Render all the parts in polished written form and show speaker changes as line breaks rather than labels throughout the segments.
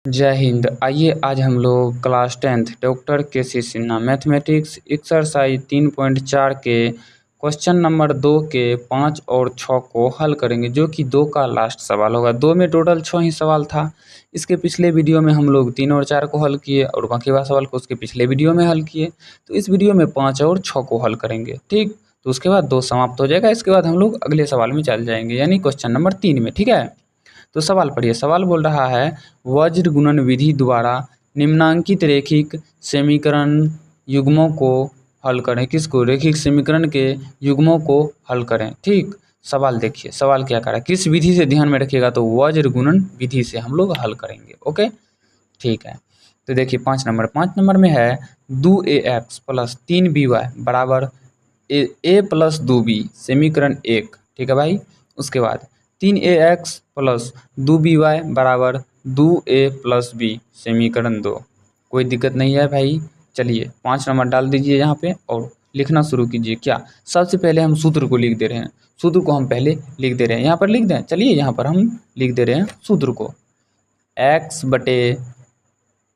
जय हिंद। आइए आज हम लोग class 10th doctor KC. Sinha mathematics exercise 3.4 के क्वेश्चन नंबर 2 के 5 और 6 को हल करेंगे, जो कि 2 का लास्ट सवाल होगा। 2 में टोटल 6 ही सवाल था। इसके पिछले वीडियो में हम लोग 3 और 4 को हल किए और बाकी वाला सवाल को उसके पिछले वीडियो में हल किए। तो इस वीडियो में 5 और 6 को हल करेंगे, ठीक। तो उसके बाद 2 समाप्त हो जाएगा। इसके बाद हम लोग अगले सवाल में चल जाएंगे, यानी क्वेश्चन नंबर 3 में, ठीक है। तो सवाल पढ़िए। सवाल बोल रहा है वज्र गुणन विधि द्वारा निम्नांकित रेखिक समीकरण युग्मों को हल करें। किसको? रेखिक समीकरण के युग्मों को हल करें, ठीक। सवाल देखिए, सवाल क्या करा, किस विधि से, ध्यान में रखिएगा। तो वज्र गुणन विधि से हम लोग हल करेंगे, ओके, ठीक है। तो देखिए 5 नंबर में है 2ax प्लस 3by बराबर a प्लस 2b समीकरण 1, ठीक है भाई। उसके बाद 3ax प्लस 2by बराबर 2a प्लस b समीकरण 2। कोई दिक्कत नहीं है भाई। चलिए 5 नंबर डाल दीजिए यहाँ पे और लिखना शुरू कीजिए। क्या? सबसे पहले हम सूत्र को लिख दे रहे हैं। सूत्र को हम पहले लिख दे रहे हैं, यहाँ पर लिख दें। चलिए यहाँ पर हम लिख दे रहे हैं सूत्र को। x बटे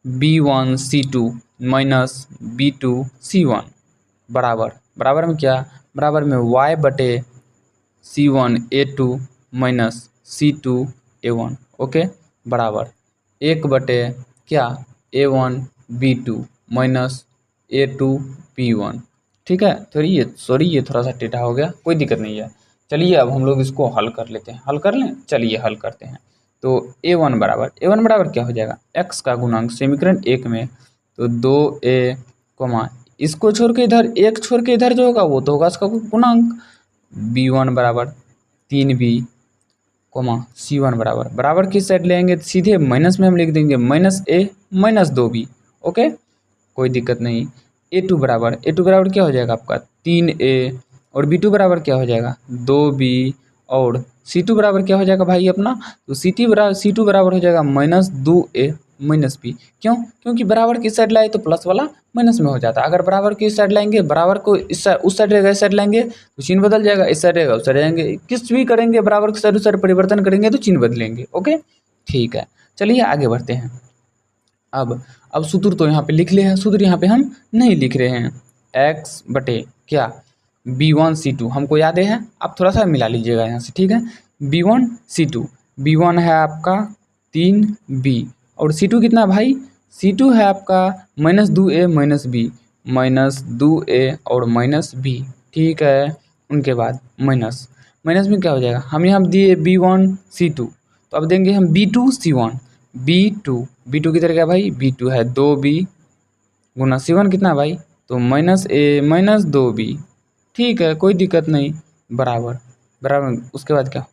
b1c2 माइनस b2c1 बराबर में क्या? बराबर में y बटे c1a2 माइनस c2a1, ओके, बराबर 1 बटे क्या? a1b2 माइनस a2b1, ठीक है। ये थोड़ा सा टेढ़ा हो गया, कोई दिक्कत नहीं है। चलिए अब हम लोग इसको हल कर लेते हैं। हल कर लें, चलिए हल करते हैं। तो a1 बराबर क्या हो जाएगा? x का गुणांक समीकरण 1 में तो 2a कोमा इसको छोड़ के इधर, एक छोड़ के इधर जो होगा वो तो होगा इसका गुणांक। b1 बराबर 3b कोमा c1 बराबर किस साइड लेंगे? सीधे माइनस में हम लिख देंगे minus a minus 2b, okay, कोई दिक्कत नहीं। a2 बराबर क्या हो जाएगा आपका? 3a और b2 बराबर क्या हो जाएगा? 2b और c2 बराबर क्या हो जाएगा भाई अपना? तो c2 बराबर हो जाएगा माइनस 2a माइनस b। क्यों? क्योंकि बराबर किस साइड लाए तो प्लस वाला माइनस में हो जाता है। अगर बराबर की साइड लाएंगे, बराबर को इस साइड, उस साइड रहेगा, इस साइड लाएंगे तो चिन्ह बदल जाएगा। इस साइड रहेगा, उस साइड जाएंगे, किस भी करेंगे बराबर के साइड उस साइड परिवर्तन करेंगे तो चिन्ह बदलेंगे, ओके, ठीक है। चलिए आगे बढ़ते हैं। अब सूत्र तो यहाँ पे लिख ले हैं, सूत्र यहाँ पे हम नहीं लिख रहे हैं। x बटे क्या? b1c2 हमको याद है, आप थोड़ा सा मिला लीजिएगा यहाँ से, ठीक है। b1c2, b1 है आपका 3b और c2 कितना भाई? c2 है आपका माइनस 2a माइनस 2a और माइनस b, ठीक है। उनके बाद माइनस में क्या हो जाएगा? हम यहाँ दिए b1c2 तो अब देंगे हम b2c1। b2 किधर गया भाई? b2 है 2b गुना c1 कितना भाई? तो माइनस a माइनस 2b, ठीक है, कोई दिक्कत नहीं, बराबर उसके बाद क्या?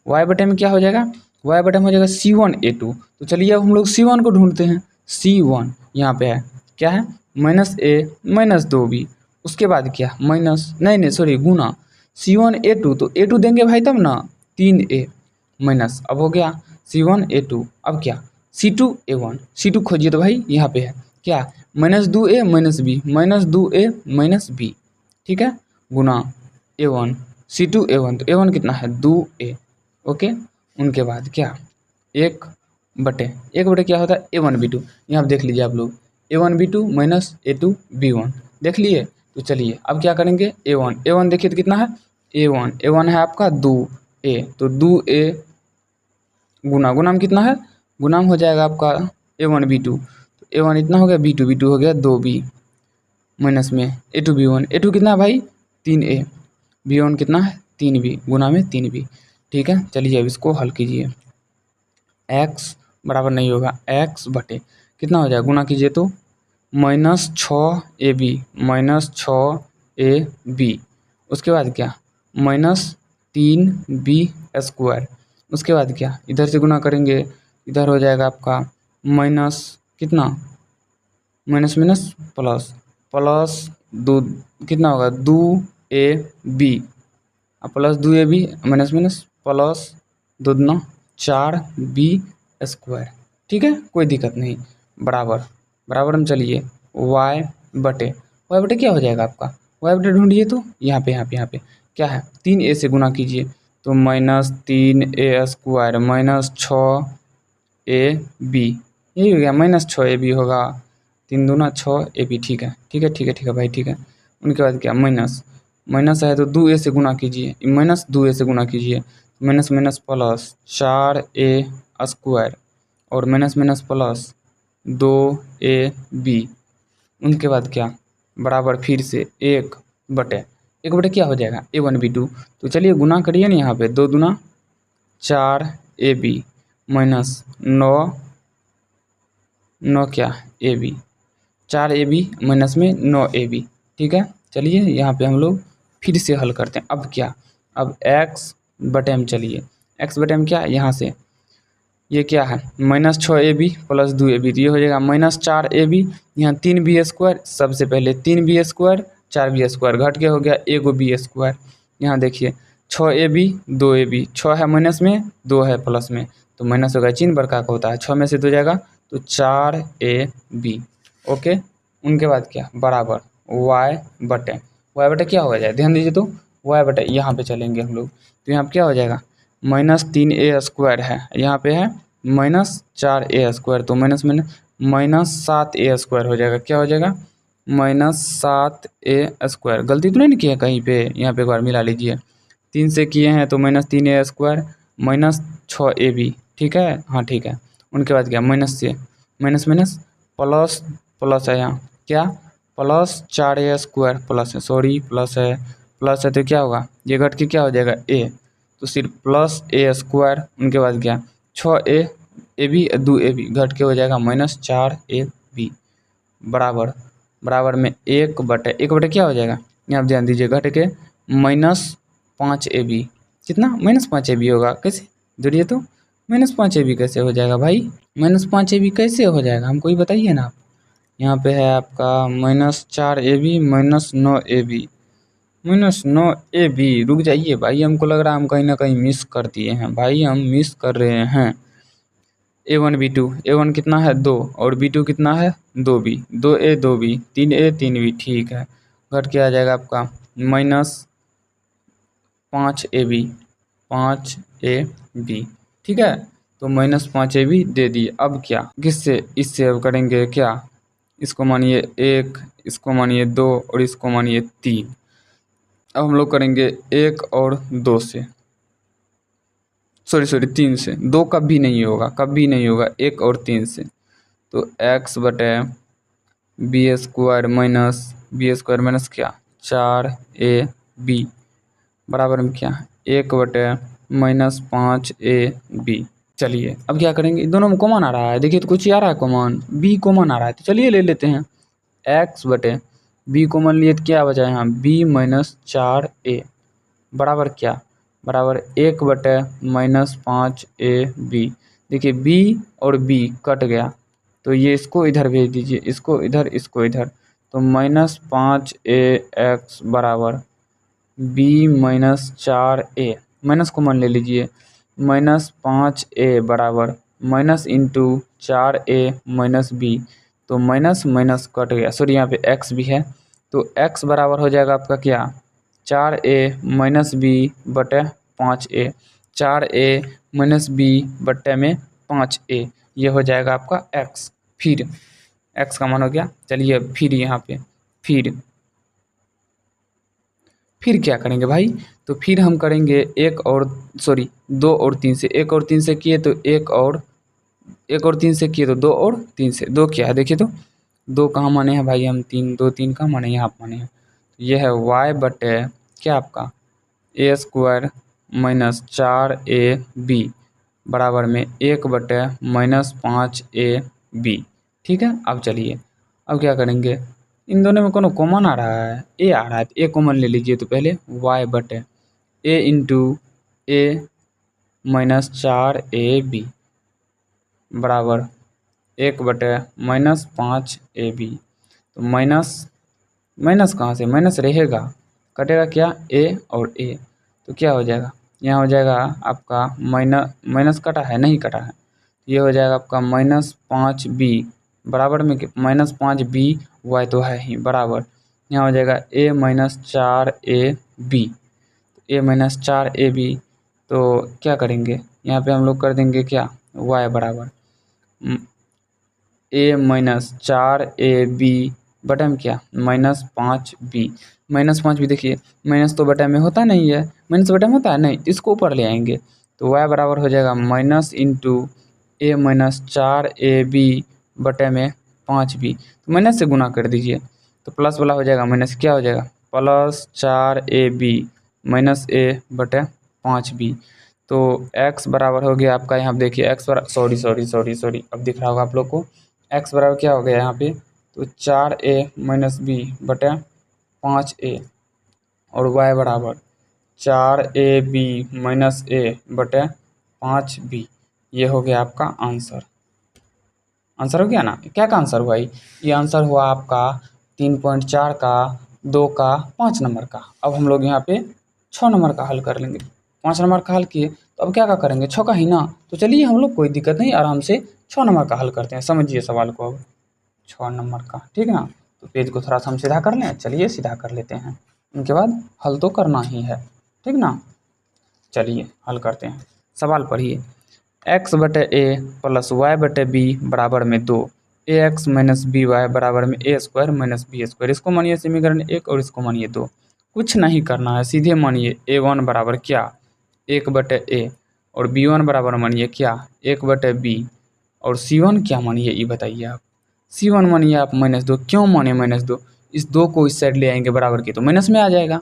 y बटे में क्या हो जाएगा? y बटे में हो जाएगा c1a2। तो चलिए अब हम लोग c1 को ढूंढते हैं। c1 यहाँ पे है, क्या है? Minus a minus 2b। उसके बाद क्या? माइनस नहीं सॉरी गुना c1a2, तो a2 देंगे भाई तब ना, 3a माइनस, अब हो गया c1a2। अब क्या? c2 खोजिए तो भाई यहाँ पे है क्या? माइनस 2a माइनस b, ठीक है, गुना a1 c2a1, तो a1 कितना है? 2a, okay. उनके बाद क्या? एक बटे क्या होता है? a1 b2। यहाँ देख लीजिए आप लोग, a1 b2 minus a2 b1 देख लिए। तो चलिए अब क्या करेंगे? a1 देखिए तो कितना है? a1 है आपका 2a, तो 2a गुना में कितना है? गुना हो जाएगा आपका a1 b2, तो a1 इतना हो गया, b2 हो गया 2b माइनस में a2 b1 कितना है भाई? 3a, b1 कितना है? 3b गुना में 3b, ठीक है। चलिए अब इसको हल कीजिए। x बराबर नहीं होगा, x बटे कितना हो जाएगा? गुना कीजिए तो माइनस 6ab उसके बाद क्या? Minus 3b square. उसके बाद क्या? इधर से गुना करेंगे, इधर हो जाएगा आपका माइनस कितना? माइनस प्लस 2 कितना होगा? 2ab और प्लस 2ab माइनस प्लस 2 दूना 4b स्क्वायर, ठीक है, कोई दिक्कत नहीं। बराबर में चलिए y बटे क्या हो जाएगा आपका? y बटे ढूंढिए तो यहाँ पे क्या है? 3a से गुना कीजिए तो minus 3a square minus 6 a b, यही हो गया, -6ab होगा, 3 दूना 6ab, ठीक है ठीक है ठीक है ठीक है भाई, ठीक है। उनके बाद क्या, माइनस, माइनस है तो 2a से गुना कीजिए, -2a से गुना कीजिए, माइनस माइनस प्लस 4a² और माइनस माइनस प्लस 2ab। उनके बाद क्या, बराबर फिर से 1/1 क्या हो जाएगा, a1b2। तो चलिए गुना करिए ना, यहाँ पे 2 दूना 4ab माइनस 9 क्या ab, 4ab माइनस में 9ab, ठीक है। चलिए यहाँ पे हम लोग फिर से हल करते हैं। अब क्या, अब x/m, चलिए x/m क्या, यहाँ से ये क्या है, -6ab प्लस 2ab, तो ये हो जाएगा -4ab, यहाँ 3b², सबसे पहले 3b², 4b² घट के हो गया एगो b²। यहाँ देखिए 6ab 2ab, 6 है माइनस में, 2 है प्लस में, तो माइनस होगा, चिन्ह बड़का का होता है, 6 में से 2 जाएगा तो 4ab। ओके, उनके बाद क्या, बराबर y/y क्या हो जाए, ध्यान दीजिए, तो y/, यहाँ पे चलेंगे हम लोग, तो यहाँ पे क्या हो जाएगा, -3a² है, यहाँ पे है -4a², तो माइनस माइनस -7a² हो जाएगा, क्या हो जाएगा, -7a²। गलती तो नहीं की है कहीं पे, यहाँ पे एक बार मिला लीजिए, 3 से किए हैं तो -3a² -6ab, ठीक है, हाँ ठीक है। उनके बाद क्या, माइनस से माइनस माइनस प्लस, प्लस है यहाँ क्या, प्लस 4a² प्लस है, सॉरी प्लस है तो क्या होगा, ये घट के क्या हो जाएगा a, तो सिर्फ +a²। उनके बाद क्या, 6ab 2ab घट के हो जाएगा -4ab, बराबर में 1/1 क्या हो जाएगा, यहाँ ध्यान दीजिए, घट के -5ab, कितना, -5ab होगा, कैसे जोड़िए तो, -5ab कैसे हो जाएगा भाई, -5ab कैसे हो जाएगा, हमको ही बताइए ना आप। यहाँ पे है आपका -4ab -9ab, -9ab, रुक जाइए भाई, हमको लग रहा है हम कहीं ना कहीं मिस कर दिए हैं भाई, हम मिस कर रहे हैं। a1 b2, a1 कितना है 2 और b2 कितना है 2b, 2a 2b 3a 3b, ठीक है, घट के आ जाएगा आपका -5ab 5ab, ठीक है, तो -5ab दे दिए। अब क्या, किससे, इससे अब करेंगे क्या, इसको मानिए 1, इसको मानिए 2 और इसको मानिए 3। अब हम लोग करेंगे 1 और 2 से, सॉरी 3 से, 2 कभी नहीं होगा, कभी नहीं होगा, 1 और 3 से, तो x/b² माइनस b² माइनस क्या 4ab बराबर में क्या 1/-5ab। चलिए अब क्या करेंगे, दोनों में कॉमन आ रहा है, देखिए तो कुछ ही आ रहा है कॉमन, b कॉमन आ रहा है, तो चलिए ले लेते हैं, x/b कॉमन लिए तो क्या बचा यहाँ b-4a बराबर क्या, बराबर 1/-5ab। देखिए b और b कट गया, तो ये इसको इधर भेज दीजिए, इसको इधर, इसको इधर, तो -5ax बराबर b-4a, माइनस कॉमन ले लीजिए, -5a बराबर -4a माइनस b, तो माइनस माइनस कट गया, सॉरी यहाँ पे x भी है, तो x बराबर हो जाएगा आपका क्या 4a minus b/5a, 4a minus b/5a, ये हो जाएगा आपका x। फिर x का मान हो गया, चलिए फिर यहाँ पे फिर क्या करेंगे भाई, तो फिर हम करेंगे 2 और 3 से, 1 और 3 से किए तो 1 और 3 से किए तो 2 और 3 से, 2 क्या है देखिए तो 2 कहाँ माने हैं भाई हम, 3 2 3 कहाँ माने, यहाँ माने हैं, यह है y/ क्या आपका a² माइनस 4ab बराबर में 1/-5ab, ठीक है। अब चलिए अब क्या करेंगे, इन दोनों में कोनो कॉमन आ रहा है, a आ रहा है, तो a कॉमन ले लीजिए, तो पहले y/a into a minus 4ab बराबर 1/-5ab, तो माइनस माइनस कहाँ से, माइनस रहेगा, कटेगा क्या a और a, तो क्या हो जाएगा, यहाँ हो जाएगा आपका माइनस कटा है, नहीं कटा है, ये हो जाएगा आपका -5b बराबर में -5b, y तो है ही बराबर, यहाँ हो जाएगा a-4ab, a-4ab, तो क्या करेंगे यहाँ पे हम लोग कर देंगे क्या y बराबर ए माइनस 4ab बटा में क्या -5b। -5b देखिए माइनस तो बटा में होता नहीं है, माइनस बटा में होता है नहीं, इसको ऊपर ले आएंगे तो y बराबर हो जाएगा माइनस इंटू ए माइनस 4ab बटे में 5b। तो माइनस से गुना कर दीजिए तो प्लस वाला हो जाएगा माइनस, क्या हो जाएगा प्लस 4ab माइनस a बटे 5b। तो x बराबर हो गया आपका, यहाँ पे देखिए x बराबर सॉरी अब दिख रहा होगा आप लोग को, x बराबर क्या हो गया यहाँ पे तो 4a माइनस b बटे 5a और y बराबर 4ab माइनस a बटे 5b। ये हो गया आपका आंसर। आंसर हो गया ना, क्या का आंसर हुआ ये आंसर हुआ आपका 3.4 का, 2 का, 5 नंबर का। अब हम लोग यहाँ पे 6 नंबर का हल कर लेंगे। 5 नंबर का हल किए तो अब क्या करेंगे 6 का ही ना, तो चलिए हम लोग कोई दिक्कत नहीं, आराम से 6 नंबर का हल करते हैं। समझिए सवाल को अब 6 नंबर का, ठीक है ना। तो पेज को थोड़ा सा हम सीधा कर लें, चलिए सीधा कर लेते हैं, उनके बाद हल तो करना ही है, ठीक ना। चलिए हल करते हैं, सवाल पढ़िए। x बटे ए प्लस वाई बटे बी बराबर में 2, ए एक्स माइनस बी वाई बराबर में ए स्क्वायर माइनस बी स्क्वायर। इसको मानिए समीकरण 1 और इसको मानिए 2। कुछ नहीं करना है, सीधे मानिए a1 बराबर क्या 1 बटे ए और b1 बराबर मानिए क्या 1 बटे बी और c1 क्या मानिए ये बताइए आप। c1 मानिए आप -2। क्यों माने -2, इस 2 को इस साइड ले आएंगे बराबर के तो माइनस में आ जाएगा।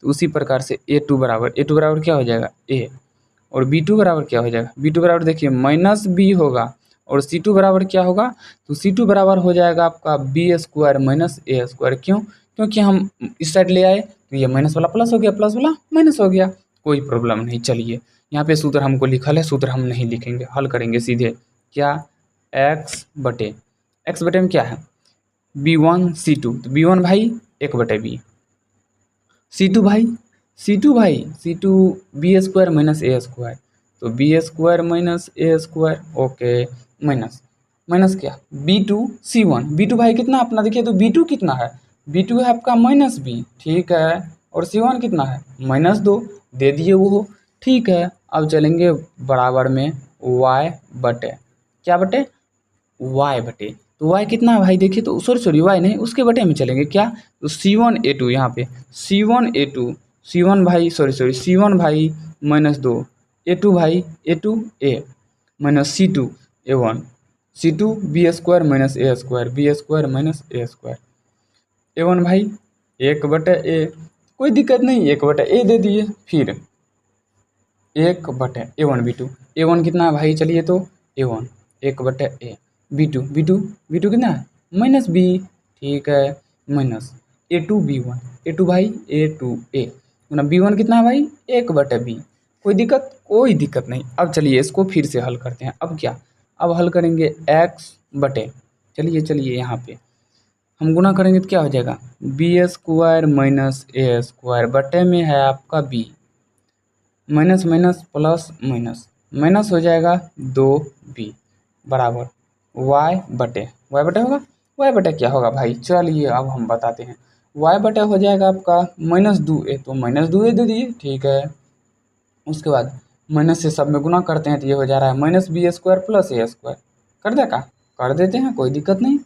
तो उसी प्रकार से a2 बराबर क्या हो जाएगा a और b2 बराबर क्या हो जाएगा, b2 बराबर देखिए माइनस बी होगा और c2 बराबर क्या होगा तो c2 बराबर हो जाएगा आपका B square minus A square. क्यों, क्योंकि हम इस साइड ले आए तो ये माइनस वाला प्लस हो गया, प्लस वाला माइनस हो गया, कोई प्रॉब्लम नहीं। चलिए यहाँ पे सूत्र हमको लिखल है, सूत्र हम नहीं लिखेंगे, हल करेंगे सीधे। क्या x बटे में क्या है b1 c2, तो b1 भाई 1 बटे B, c2 B square minus A square, तो B square minus A square, okay minus क्या b2 भाई कितना अपना देखिए तो b2 कितना है, b2 है आपका माइनस बी, ठीक है, और c1 कितना है -2 दे दिए वो, ठीक है। अब चलेंगे बराबर में y बटे क्या बटे y बटे, तो y कितना है भाई देखिए तो सॉरी y नहीं उसके बटे में चलेंगे क्या तो c1a2, यहाँ पे c1 भाई c1 भाई -2 a2 भाई a2a minus c2 B square minus A square B square minus A square a1 भाई 1 बटे ए, कोई दिक्कत नहीं 1 बटे ए दे दिए, फिर 1 बटे a1 a1 कितना है भाई चलिए तो a1 1 बटे ए, b2 कितना है माइनस बी, ठीक है, माइनस a2 भाई a2a ना b1 कितना है भाई 1 बटे बी, कोई दिक्कत नहीं। अब चलिए इसको फिर से हल करते हैं। अब क्या, अब हल करेंगे x बटे, चलिए यहाँ पे हम गुना करेंगे तो क्या हो जाएगा B square minus A square बटे में है आपका b, माइनस प्लस माइनस हो जाएगा 2b बराबर y बटे होगा, y बटे क्या होगा भाई चलिए अब हम बताते हैं। y बटे हो जाएगा आपका -2a, तो -2a दे दिए, ठीक है। उसके बाद माइनस से सब में गुना करते हैं तो ये हो जा रहा है माइनस बी स्क्वायर प्लस ए स्क्वायर, कर दे का कर देते हैं, कोई दिक्कत नहीं।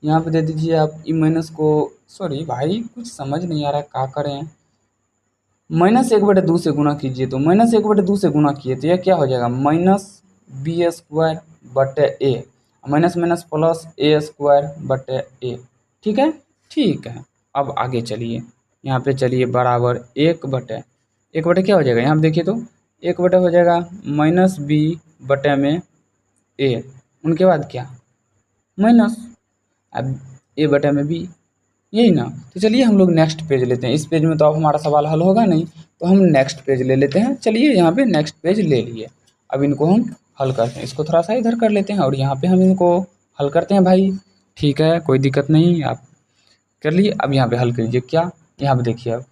यहाँ पे दे दीजिए आप ई माइनस को, सॉरी भाई कुछ समझ नहीं आ रहा है क्या करें, -1/2 से गुना कीजिए, तो -1/2 से गुना किए तो यह क्या हो जाएगा माइनस बी स्क्वायर बटे ए माइनस प्लस ए स्क्वायर बटे ए, ठीक है। अब आगे चलिए, यहाँ पे चलिए बराबर 1 बटे क्या हो जाएगा, यहाँ पे देखिए तो 1 बटे हो जाएगा माइनस बी बटे में ए, उनके बाद क्या माइनस अब ए बटे में बी, यही ना। तो चलिए हम लोग नेक्स्ट पेज लेते हैं, इस पेज में तो अब हमारा सवाल हल होगा नहीं, तो हम नेक्स्ट पेज ले लेते हैं। चलिए यहाँ पे नेक्स्ट पेज ले लिए, अब इनको हम हल करते हैं, इसको थोड़ा सा इधर कर लेते हैं और यहाँ पे हम इनको हल करते हैं भाई, ठीक है, कोई दिक्कत नहीं, आप कर लिए। अब यहाँ पे हल कीजिए, क्या यहाँ पे देखिए अब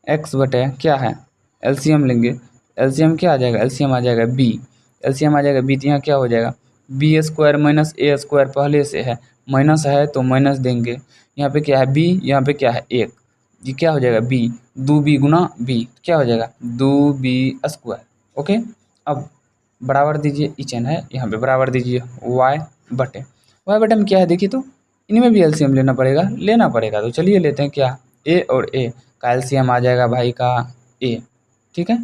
x बटे क्या है एलसीएम लेंगे, एलसीएम क्या आ जाएगा, एलसीएम आ जाएगा b, तो यहाँ क्या हो जाएगा B square minus A square, पहले से है माइनस है तो माइनस देंगे, यहाँ पे क्या है b, यहाँ पे क्या है 1, ये क्या हो जाएगा b 2b गुना b क्या हो जाएगा 2b स्क्वायर, ओके। अब बराबर दीजिए, इच एन है यहाँ पे बराबर दीजिए वाई बटे में क्या है देखिए, तो इनमें भी एलसीएम लेना पड़ेगा। तो चलिए लेते हैं क्या, ए और ए का एलसीएम आ जाएगा भाई का ए, ठीक है।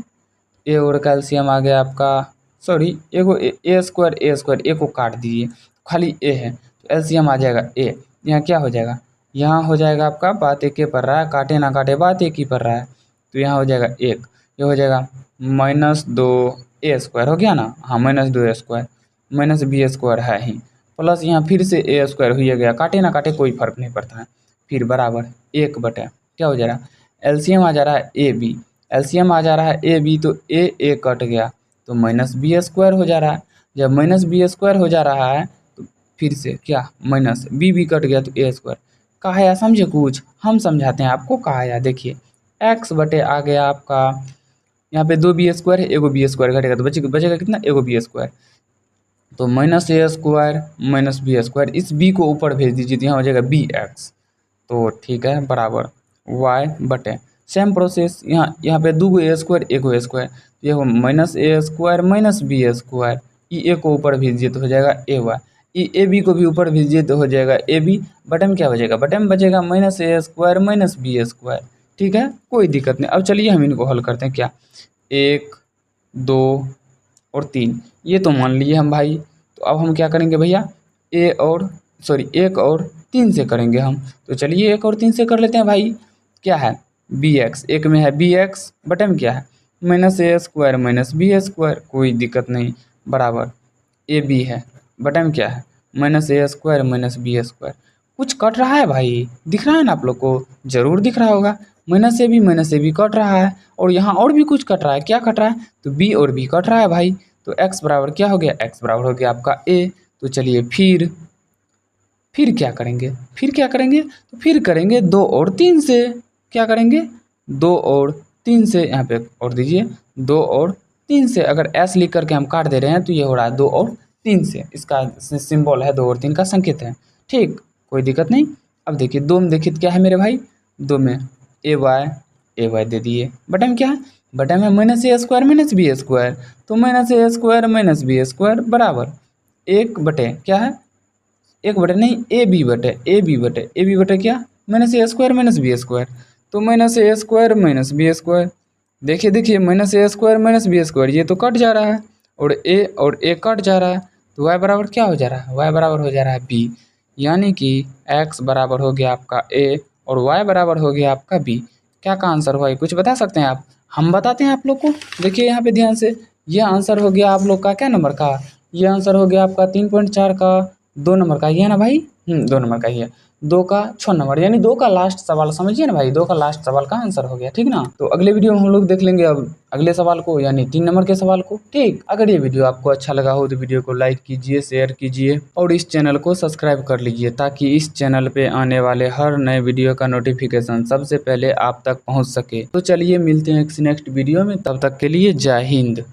ए और का एलसीएम आ गया आपका, सॉरी ए स्क्वायर ए को काट दीजिए, खाली ए है तो एलसीएम आ जाएगा ए। यहाँ क्या हो जाएगा, यहाँ हो जाएगा आपका, बात एक ही पड़ रहा है, काटे ना काटे बात एक ही पड़ रहा है, तो यहाँ हो जाएगा एक, ये हो जाएगा -2a² हो गया ना, हाँ -2a² -b² है ही, प्लस यहाँ फिर से a² हो गया, काटे ना काटे कोई फर्क नहीं पड़ता है, फिर बराबर 1/, क्या हो जा रहा है, एलसीएम आ जा रहा है ए बी, एलसीएम आ जा रहा है ए बी, तो ए कट गया तो -b² हो जा रहा है। जब -b² हो जा रहा है तो फिर से क्या, माइनस बी कट गया तो a²। कहा या समझे कुछ, हम समझाते हैं आपको। कहा या देखिए, x/, आ गया आपका यहाँ पे 2b² है, एगो b² घटेगा तो बचेगा कितना, एगो b², तो -a² -b², इस b को ऊपर भेज दीजिए तो यहाँ हो जाएगा bx, तो ठीक है बराबर y/, सेम प्रोसेस यहाँ पे 2 a², एगो a², ये हो -a² -b², ए को ऊपर भेज दीजिए तो हो जाएगा ay, ए बी को भी ऊपर भेज दीजिए तो हो जाएगा ए बी, बटे में क्या बचेगा, बटे में बचेगा -a² -b², ठीक है, कोई दिक्कत नहीं। अब चलिए हम इनको हल करते हैं, क्या 1 2 और 3, ये तो मान लिए हम भाई, तो अब हम क्या करेंगे भैया, 1 और 3 से करेंगे हम, तो चलिए 1 और 3 से कर लेते हैं भाई। क्या है, bx, एक में है bx, बटे में क्या है -a² -b², कोई दिक्कत नहीं, बराबर ab है, बटे में क्या है -a² -b²। कुछ कट रहा है भाई, दिख रहा है ना आप लोग को, जरूर दिख रहा होगा, -a b कट रहा है, और यहाँ और भी कुछ कट रहा है, क्या कट रहा है, तो b और b कट रहा है भाई, तो x बराबर क्या हो गया, x बराबर हो गया आपका a। तो चलिए फिर क्या करेंगे, तो फिर करेंगे 2 और 3 से, क्या करेंगे 2 और 3 से, यहाँ पे और दीजिए 2 और 3 से, अगर s लिख करके हम काट दे रहे हैं तो ये हो रहा है 2 और 3 से, इसका सिंबल है 2 और 3 का संकेत है, ठीक, कोई दिक्कत नहीं। अब देखिए 2 में देखिए क्या है मेरे भाई, 2 में ay दे दिए, बटे में क्या है, बटे में -a² -b², तो -a² -b² बराबर 1/, क्या है 1/, नहीं ab बटे क्या, -a² -b², तो -a² -b², देखिए -a² -b², ये तो कट जा रहा है, और a कट जा रहा है, तो y बराबर क्या हो जा रहा है, y बराबर हो जा रहा है b, यानी कि x बराबर हो गया आपका a और y बराबर हो गया आपका b। क्या का आंसर हुआ, कुछ बता सकते हैं आप, हम बताते हैं आप लोग को। देखिए यहाँ पे ध्यान से, ये आंसर हो गया आप लोग का क्या नंबर का, ये आंसर हो गया आपका 3.4 का 2 नंबर का, ये है ना भाई, 2 नंबर का ही है, 2 का 6 नंबर, यानी 2 का लास्ट सवाल, समझिए ना भाई, 2 का लास्ट सवाल का आंसर हो गया, ठीक ना। तो अगले वीडियो में हम लोग देख लेंगे अब अगले सवाल को, यानी 3 नंबर के सवाल को, ठीक। अगर ये वीडियो आपको अच्छा लगा हो तो वीडियो को लाइक कीजिए, शेयर कीजिए और इस चैनल को सब्सक्राइब कर लीजिए, ताकि इस चैनल पे आने वाले हर नए वीडियो का नोटिफिकेशन सबसे पहले आप तक पहुँच सके। तो चलिए मिलते हैं नेक्स्ट वीडियो में, तब तक के लिए जय हिंद।